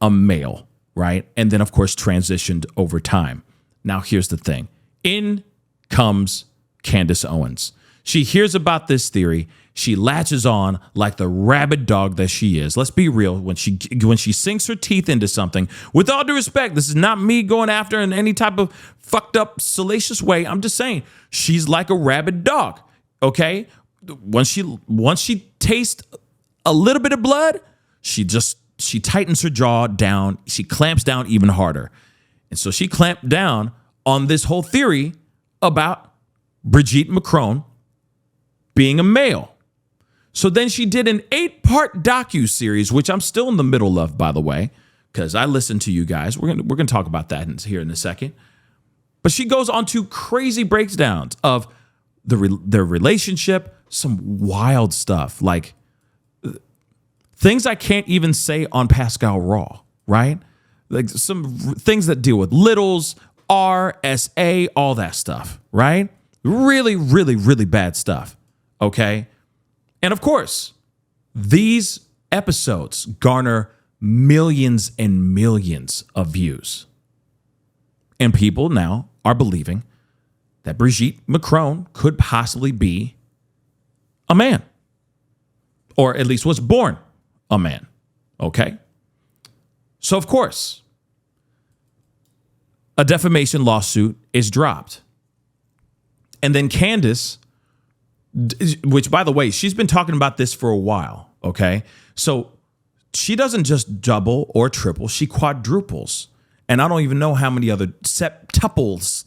Speaker 1: a male, right? And then, of course, transitioned over time. Now, here's the thing. In comes Candace Owens. She hears about this theory. She latches on like the rabid dog that she is. Let's be real. When she sinks her teeth into something, with all due respect, this is not me going after her in any type of fucked up, salacious way. I'm just saying she's like a rabid dog. Okay, once she tastes a little bit of blood, she tightens her jaw down. She clamps down even harder, and so she clamped down on this whole theory about Brigitte Macron being a male. So then she did an 8-part docu-series, which I'm still in the middle of, by the way, because I listen to you guys. We're gonna talk about that here in a second. But she goes on to crazy breakdowns of their relationship, some wild stuff, like things I can't even say on Pascal Raw, right? Like some things that deal with littles, R, S, A, all that stuff, right? Really, really, really bad stuff, okay? And of course, these episodes garner millions and millions of views. And people now are believing that Brigitte Macron could possibly be a man, or at least was born a man, okay? So, of course, a defamation lawsuit is dropped. And then Candace, which, by the way, she's been talking about this for a while, okay? So she doesn't just double or triple, she quadruples. And I don't even know how many other septuples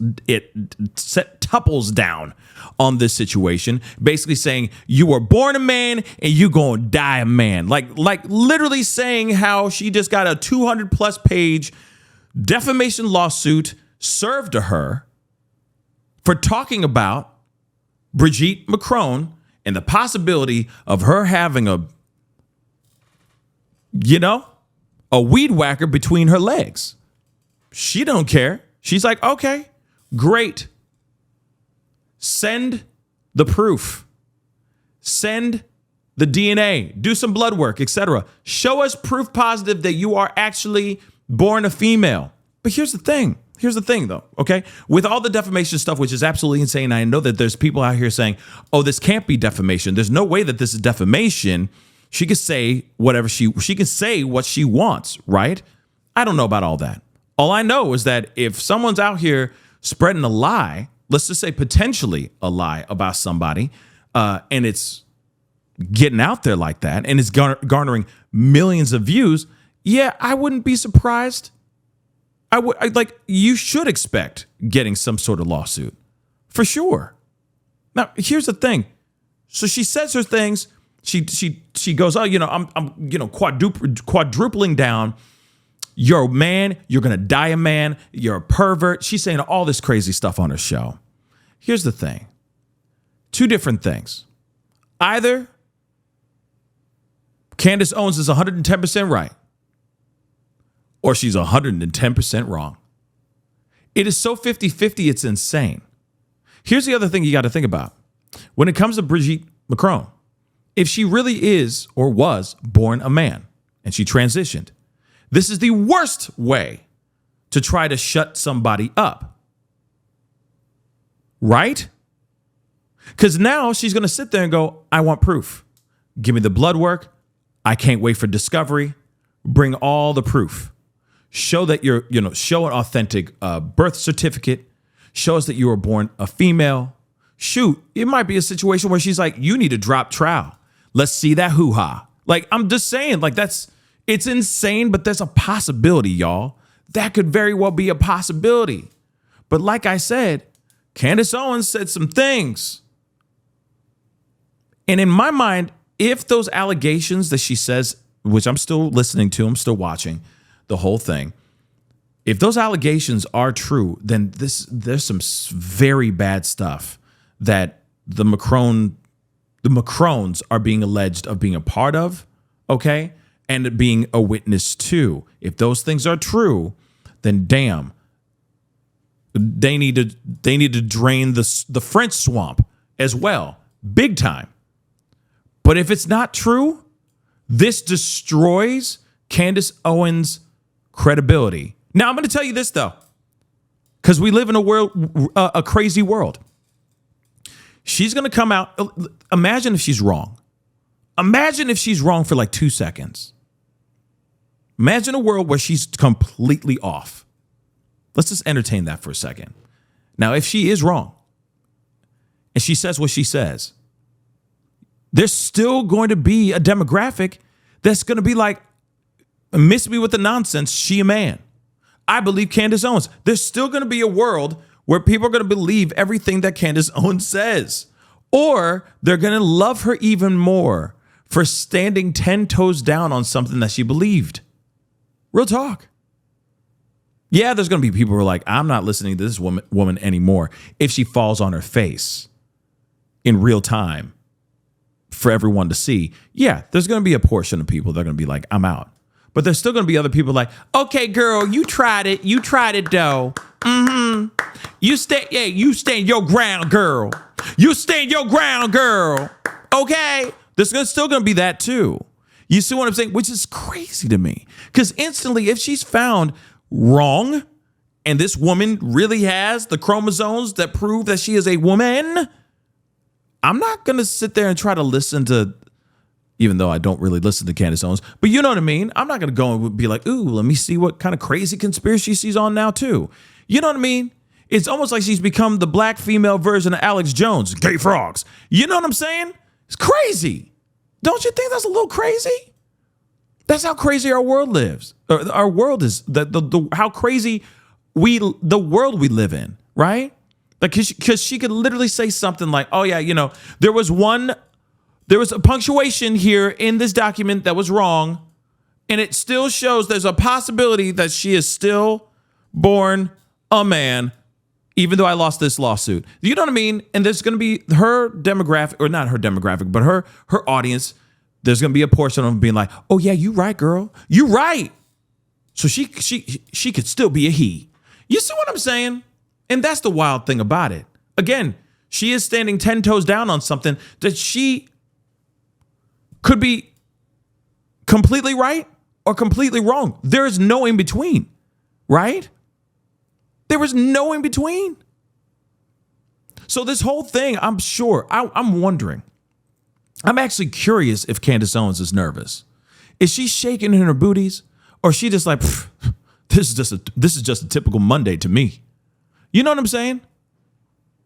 Speaker 1: down on this situation, basically saying you were born a man and you gonna die a man. Like literally saying how she just got a 200+ page defamation lawsuit served to her for talking about Brigitte Macron and the possibility of her having a weed whacker between her legs. She don't care. She's like, okay, great. Send the proof. Send the DNA. Do some blood work, etc. Show us proof positive that you are actually born a female. But here's the thing. Here's the thing, though, okay? With all the defamation stuff, which is absolutely insane, I know that there's people out here saying, oh, this can't be defamation. There's no way that this is defamation. She can say whatever she can say what she wants, right? I don't know about all that. All I know is that if someone's out here spreading a lie, let's just say potentially a lie about somebody, and it's getting out there like that, and it's garnering millions of views, yeah, I wouldn't be surprised. You should expect getting some sort of lawsuit for sure. Now, here's the thing. So she says her things. She goes, oh, I'm quadrupling down. You're a man. You're going to die a man. You're a pervert. She's saying all this crazy stuff on her show. Here's the thing. Two different things. Either Candace Owens is 110% right, or she's 110% wrong. It is so 50-50, it's insane. Here's the other thing you got to think about. When it comes to Brigitte Macron, if she really is or was born a man and she transitioned, this is the worst way to try to shut somebody up. Right? Because now she's going to sit there and go, I want proof. Give me the blood work. I can't wait for discovery. Bring all the proof. Show that show an authentic birth certificate. Show us that you were born a female. Shoot, it might be a situation where she's like, you need to drop trial. Let's see that hoo-ha. Like, I'm just saying, like, it's insane, but there's a possibility, y'all. That could very well be a possibility. But like I said, Candace Owens said some things. And in my mind, if those allegations that she says, which I'm still listening to, I'm still watching the whole thing. If those allegations are true, then there's some very bad stuff that the Macrons are being alleged of being a part of, okay? And being a witness to. If those things are true, then damn, they need to drain the French swamp as well, big time. But if it's not true, this destroys Candace Owens' credibility. Now, I'm going to tell you this, though, because we live in a crazy world. She's going to come out. Imagine if she's wrong. Imagine if she's wrong for like 2 seconds. Imagine a world where she's completely off. Let's just entertain that for a second. Now, if she is wrong and she says what she says, there's still going to be a demographic that's going to be like, miss me with the nonsense, she a man. I believe Candace Owens. There's still going to be a world where people are going to believe everything that Candace Owens says. Or they're going to love her even more for standing 10 toes down on something that she believed. Real talk. Yeah, there's going to be people who are like, I'm not listening to this woman anymore if she falls on her face in real time for everyone to see. Yeah, there's going to be a portion of people that are going to be like, I'm out. But there's still going to be other people like, okay, girl, you tried it. You tried it, though. You stand your ground, girl. You stand your ground, girl. Okay? There's still going to be that, too. You see what I'm saying? Which is crazy to me. Because instantly, if she's found wrong, and this woman really has the chromosomes that prove that she is a woman, I'm not going to sit there and try to listen to, even though I don't really listen to Candace Owens, but you know what I mean? I'm not going to go and be like, ooh, let me see what kind of crazy conspiracy she's on now, too. You know what I mean? It's almost like she's become the black female version of Alex Jones, gay frogs. You know what I'm saying? It's crazy. Don't you think that's a little crazy? That's how crazy our world lives. Our world is how crazy the world we live in, right? Like, because she could literally say something like, oh yeah, there was a punctuation here in this document that was wrong, and it still shows there's a possibility that she is still born a man, even though I lost this lawsuit. You know what I mean? And there's going to be her demographic, or not her demographic, but her audience. There's going to be a portion of them being like, oh yeah, you right, girl. You right. So she could still be a he. You see what I'm saying? And that's the wild thing about it. Again, she is standing 10 toes down on something that she could be completely right or completely wrong. There is no in between, right? There was no in between. So this whole thing, I'm sure, I'm wondering. I'm actually curious if Candace Owens is nervous. Is she shaking in her booties, or is she just like, this is just a typical Monday to me? You know what I'm saying?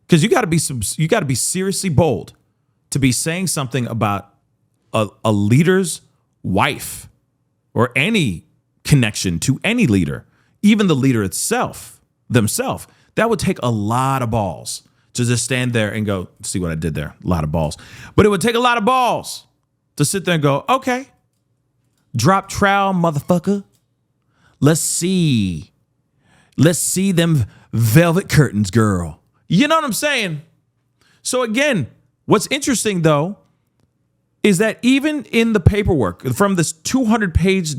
Speaker 1: Because you got to be seriously bold to be saying something about a leader's wife or any connection to any leader, even the leader themselves. That would take a lot of balls to just stand there and go, see what I did there? A lot of balls. But it would take a lot of balls to sit there and go, okay, drop trowel, motherfucker. Let's see them velvet curtains, girl. You know what I'm saying? So again, what's interesting though, is that even in the paperwork from this 200-page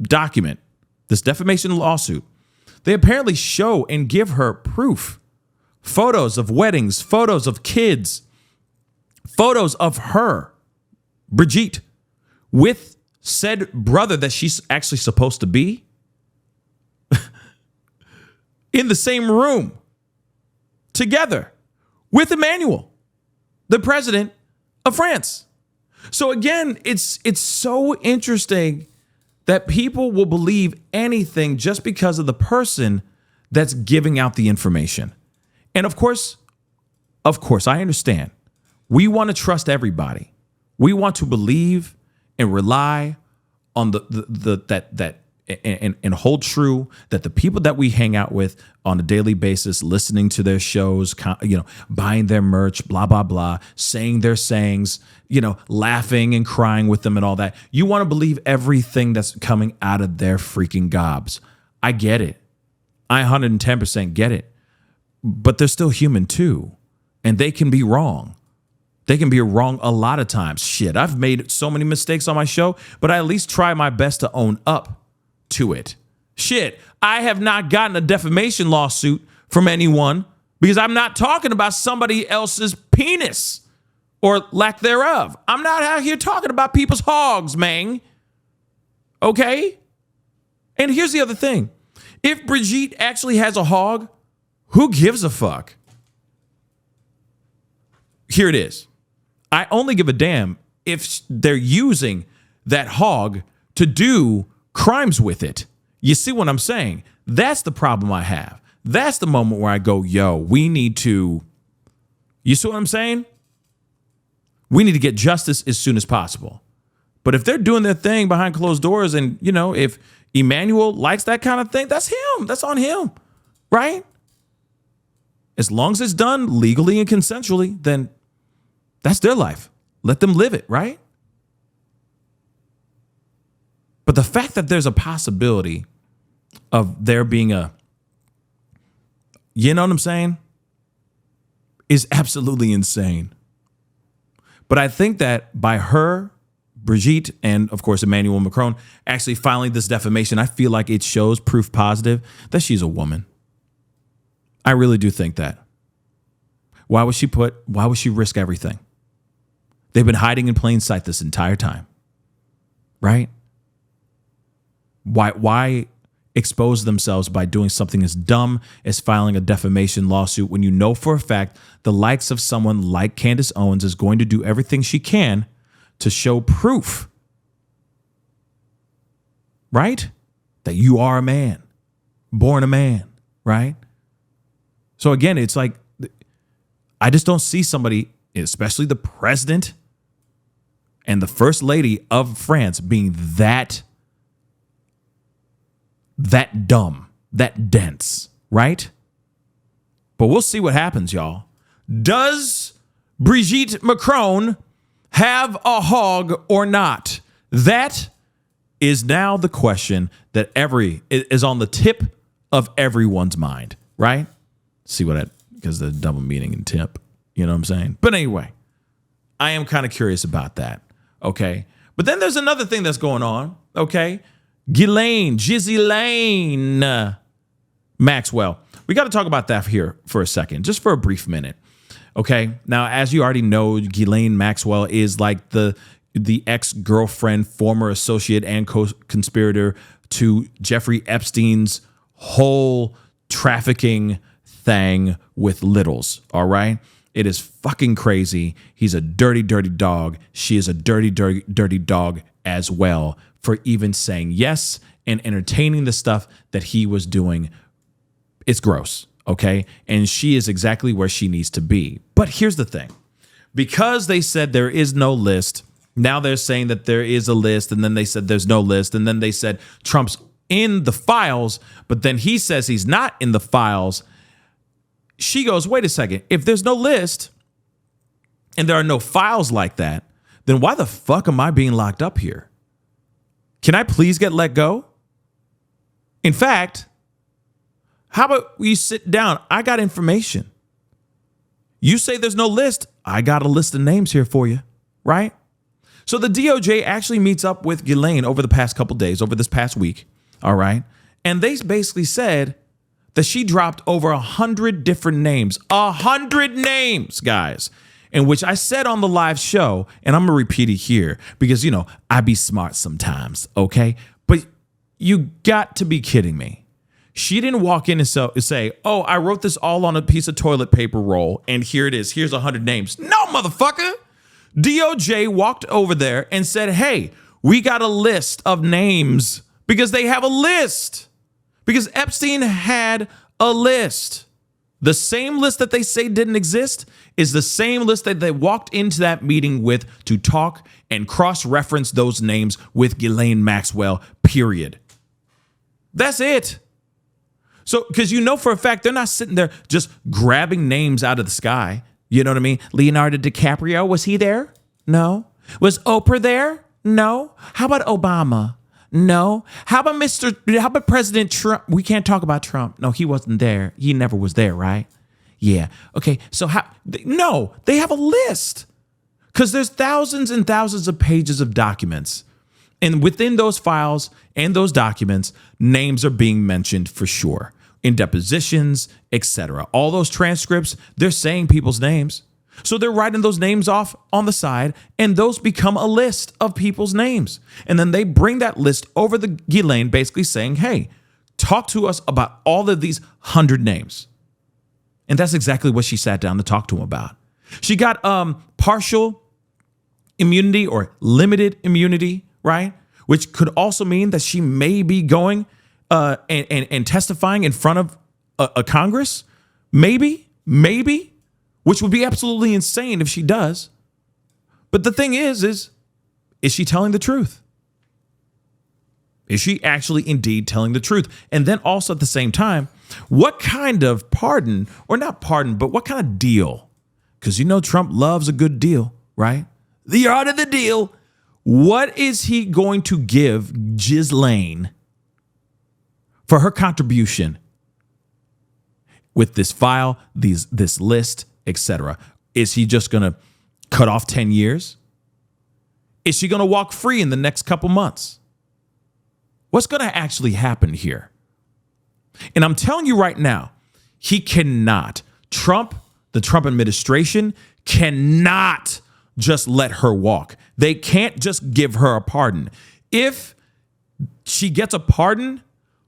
Speaker 1: document, this defamation lawsuit, they apparently show and give her proof. Photos of weddings, photos of kids, photos of her, Brigitte, with said brother that she's actually supposed to be in the same room together with Emmanuel, the president of France. So again, it's so interesting that people will believe anything just because of the person that's giving out the information. And of course, I understand. We want to trust everybody. We want to believe and rely on and hold true that the people that we hang out with on a daily basis, listening to their shows, buying their merch, blah, blah, blah, saying their sayings, laughing and crying with them and all that. You want to believe everything that's coming out of their freaking gobs. I get it. I 110% get it. But they're still human too. And they can be wrong. They can be wrong a lot of times. Shit, I've made so many mistakes on my show, but I at least try my best to own up to it. Shit, I have not gotten a defamation lawsuit from anyone because I'm not talking about somebody else's penis or lack thereof. I'm not out here talking about people's hogs, man. Okay? And here's the other thing. If Brigitte actually has a hog, who gives a fuck? here it is. I only give a damn if they're using that hog to do crimes with it. You see what I'm saying? That's the problem I have. That's the moment where I go, yo, we need to, you see what I'm saying? We need to get justice as soon as possible. But if they're doing their thing behind closed doors and, you know, if Emmanuel likes that kind of thing, that's him. That's on him, right? As long as it's done legally and consensually, then that's their life. Let them live it, right? But the fact that there's a possibility of there being a, you know what I'm saying, is absolutely insane. But I think that by her, Brigitte, and of course, Emmanuel Macron actually filing this defamation, I feel like it shows proof positive that she's a woman. I really do think that. Why would she risk everything? They've been hiding in plain sight this entire time, right? Why expose themselves by doing something as dumb as filing a defamation lawsuit when you know for a fact the likes of someone like Candace Owens is going to do everything she can to show proof, right? That you are a man, born a man, right? So again, it's like, I just don't see somebody, especially the president and the first lady of France, being that dumb, that dense, right? But we'll see what happens, y'all. Does Brigitte Macron have a hog or not? That is now the question that is on the tip of everyone's mind, right? See what because the double meaning in tip, you know what I'm saying? But anyway, I am kind of curious about that, okay? But then there's another thing that's going on, okay? Ghislaine Maxwell. We got to talk about that here for a second, just for a brief minute. Okay. Now, as you already know, Ghislaine Maxwell is like the ex-girlfriend, former associate and co-conspirator to Jeffrey Epstein's whole trafficking thing with littles. All right. It is fucking crazy. He's a dirty, dirty dog. She is a dirty, dirty, dirty dog as well, for even saying yes and entertaining the stuff that he was doing. It's gross, okay? And she is exactly where she needs to be. But here's the thing. Because they said there is no list, now they're saying that there is a list, and then they said there's no list, and then they said Trump's in the files, but then he says he's not in the files. She goes, wait a second. If there's no list and there are no files like that, then why the fuck am I being locked up here? Can I please get let go? In fact, how about we sit down? I got information. You say there's no list. I got a list of names here for you, right? So the DOJ actually meets up with Ghislaine over the past couple days, over this past week, all right? And they basically said that she dropped over 100 different names. 100 names, guys. In which I said on the live show, and I'm going to repeat it here because, you know, I be smart sometimes, okay? But you got to be kidding me. She didn't walk in and say, oh, I wrote this all on a piece of toilet paper roll, and here it is. Here's 100 names. No, motherfucker. DOJ walked over there and said, hey, we got a list of names because they have a list. Because Epstein had a list. The same list that they say didn't exist is the same list that they walked into that meeting with to talk and cross-reference those names with Ghislaine Maxwell, period. That's it. So, because you know for a fact, they're not sitting there just grabbing names out of the sky. You know what I mean? Leonardo DiCaprio, was he there? No. Was Oprah there? No. How about Obama? No. How about President Trump? We can't talk about Trump. No, he wasn't there. He never was there, right? Yeah. Okay. So no, they have a list because there's thousands and thousands of pages of documents. And within those files and those documents, names are being mentioned for sure in depositions, etc. All those transcripts, they're saying people's names. So they're writing those names off on the side, and those become a list of people's names. And then they bring that list over to Ghislaine, basically saying, hey, talk to us about all of these 100 names. And that's exactly what she sat down to talk to him about. She got partial immunity or limited immunity, right? Which could also mean that she may be going and testifying in front of a Congress. Maybe, which would be absolutely insane if she does. But the thing is she telling the truth? Is she actually indeed telling the truth? And then also at the same time, what kind of pardon, or not pardon, but what kind of deal? Because you know Trump loves a good deal, right? The art of the deal. What is he going to give Ghislaine for her contribution with this file, this list, etc.? Is he just going to cut off 10 years? Is she going to walk free in the next couple months? What's going to actually happen here? And I'm telling you right now, he cannot. The Trump administration cannot just let her walk. They can't just give her a pardon. If she gets a pardon,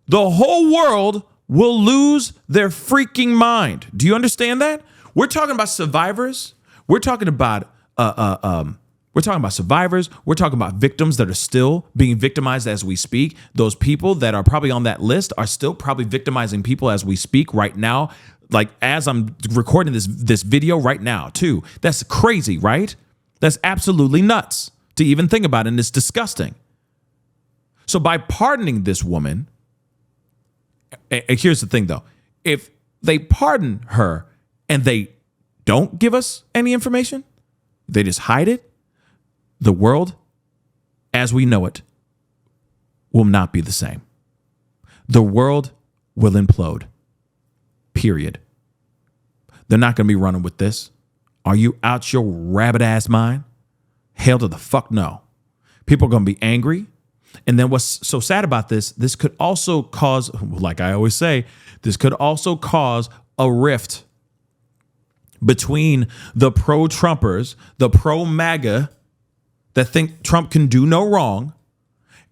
Speaker 1: the whole world will lose their freaking mind. Do you understand that? We're talking about survivors. We're talking about survivors. We're talking about victims that are still being victimized as we speak. Those people that are probably on that list are still probably victimizing people as we speak right now. Like as I'm recording this video right now too. That's crazy, right? That's absolutely nuts to even think about, and it's disgusting. So by pardoning this woman, here's the thing though. If they pardon her and they don't give us any information, they just hide it, the world as we know it will not be the same. The world will implode. Period. They're not going to be running with this. Are you out your rabbit ass mind? Hell to the fuck no. People are going to be angry. And then what's so sad about this could also cause, like I always say, this could also cause a rift between the pro-Trumpers, the pro-MAGA that think Trump can do no wrong,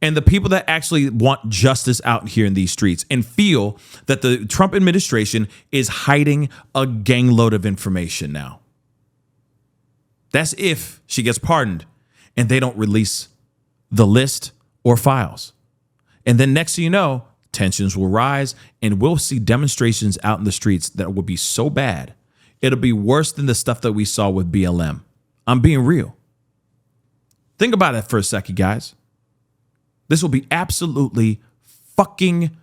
Speaker 1: and the people that actually want justice out here in these streets and feel that the Trump administration is hiding a gangload of information now. That's if she gets pardoned and they don't release the list or files. And then next thing you know, tensions will rise and we'll see demonstrations out in the streets that will be so bad. It'll be worse than the stuff that we saw with BLM. I'm being real. Think about it for a second, guys. This will be absolutely fucking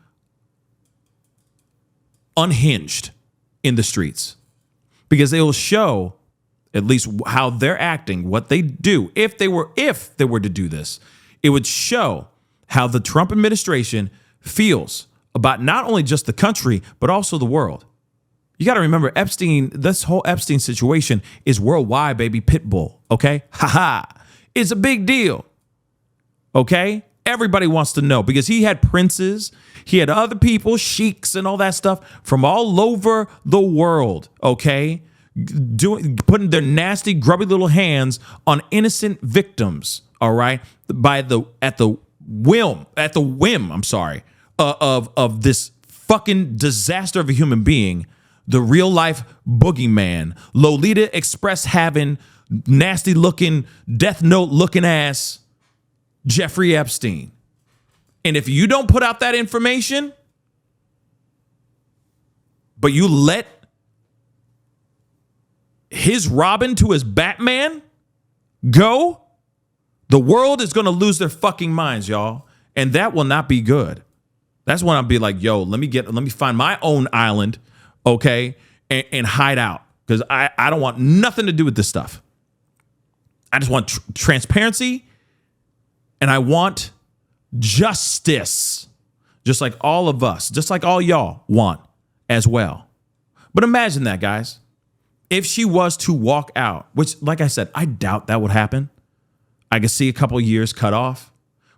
Speaker 1: unhinged in the streets because they will show at least how they're acting, what they do. If they were to do this, it would show how the Trump administration feels about not only just the country, but also the world. You got to remember Epstein, this whole Epstein situation is worldwide, baby. Pitbull. Okay. It's a big deal. Okay. Everybody wants to know because he had princes, he had other people, sheiks and all that stuff from all over the world. Okay. Putting their nasty, grubby little hands on innocent victims. All right. At the whim, of this fucking disaster of a human being, the real life boogeyman, Lolita Express having, nasty looking, Death Note looking ass Jeffrey Epstein. And if you don't put out that information, but you let his Robin to his Batman go, the world is going to lose their fucking minds, y'all. And that will not be good. That's when I'll be like, yo, let me find my own island, okay, and hide out. Because I don't want nothing to do with this stuff. I just want transparency and I want justice. Just like all of us, just like all y'all want as well. But imagine that, guys. If she was to walk out, which, like I said, I doubt that would happen. I could see a couple of years cut off,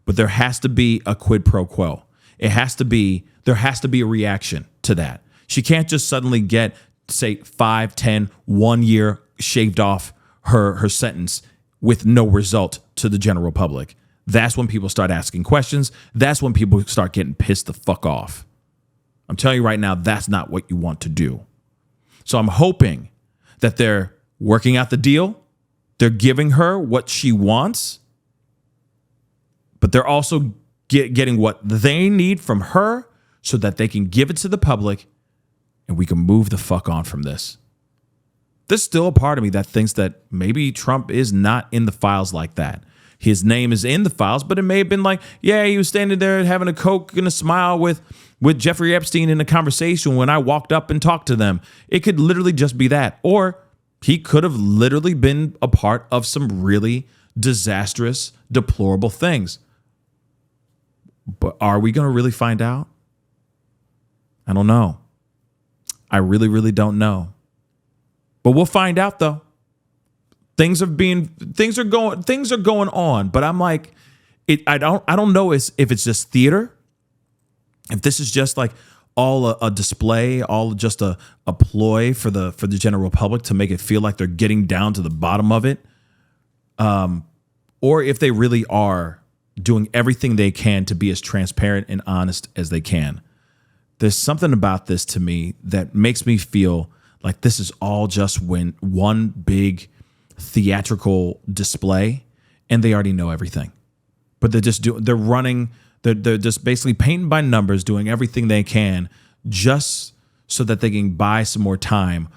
Speaker 1: but there has to be a quid pro quo. There has to be a reaction to that. She can't just suddenly get, say, 5, 10, 1 year shaved off her sentence with no result to the general public. That's when people start asking questions. That's when people start getting pissed the fuck off. I'm telling you right now, that's not what you want to do. So I'm hoping that they're working out the deal. They're giving her what she wants, but they're also getting what they need from her so that they can give it to the public and we can move the fuck on from this. There's still a part of me that thinks that maybe Trump is not in the files like that. His name is in the files, but it may have been like, yeah, he was standing there having a Coke and a smile with Jeffrey Epstein in a conversation when I walked up and talked to them. It could literally just be that. Or he could have literally been a part of some really disastrous, deplorable things. But are we going to really find out? I don't know. I really, really don't know. But we'll find out though. Things are going on, but I'm like, I don't know if it's just theater, if this is just like all a display, all just a ploy for the general public to make it feel like they're getting down to the bottom of it, or if they really are doing everything they can to be as transparent and honest as they can. There's something about this to me that makes me feel like this is all just one big theatrical display, and they already know everything. But they're just basically painting by numbers, doing everything they can just so that they can buy some more time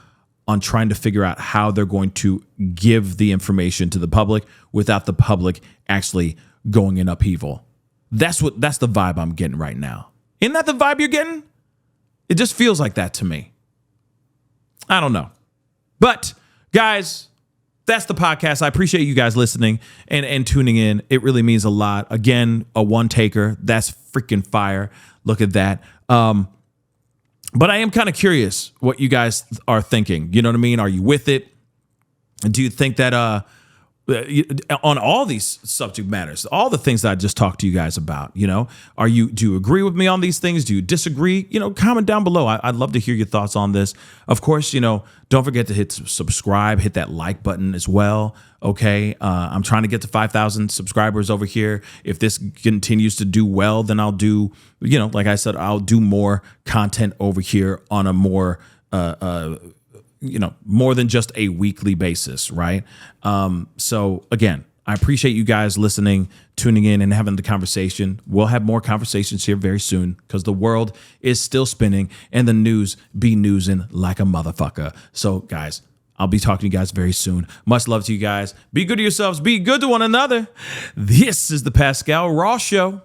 Speaker 1: on trying to figure out how they're going to give the information to the public without the public actually going in upheaval. That's the vibe I'm getting right now. Isn't that the vibe you're getting? It just feels like that to me. I don't know. But guys, that's the podcast. I appreciate you guys listening and tuning in. It really means a lot. Again, a one taker. That's freaking fire. Look at that. But I am kind of curious what you guys are thinking. You know what I mean? Are you with it? Do you think that on all these subject matters, all the things that I just talked to you guys about, do you agree with me on these things? Do you disagree? Comment down below. I'd love to hear your thoughts on this. Of course, don't forget to hit subscribe, hit that like button as well. Okay. I'm trying to get to 5,000 subscribers over here. If this continues to do well, then I'll do, like I said, I'll do more content over here on a more, more than just a weekly basis, right? So again, I appreciate you guys listening, tuning in, and having the conversation. We'll have more conversations here very soon because the world is still spinning and the news be newsing like a motherfucker. So guys, I'll be talking to you guys very soon. Much love to you guys. Be good to yourselves. Be good to one another. This is the Pascal Raw Show.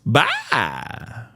Speaker 1: Bye.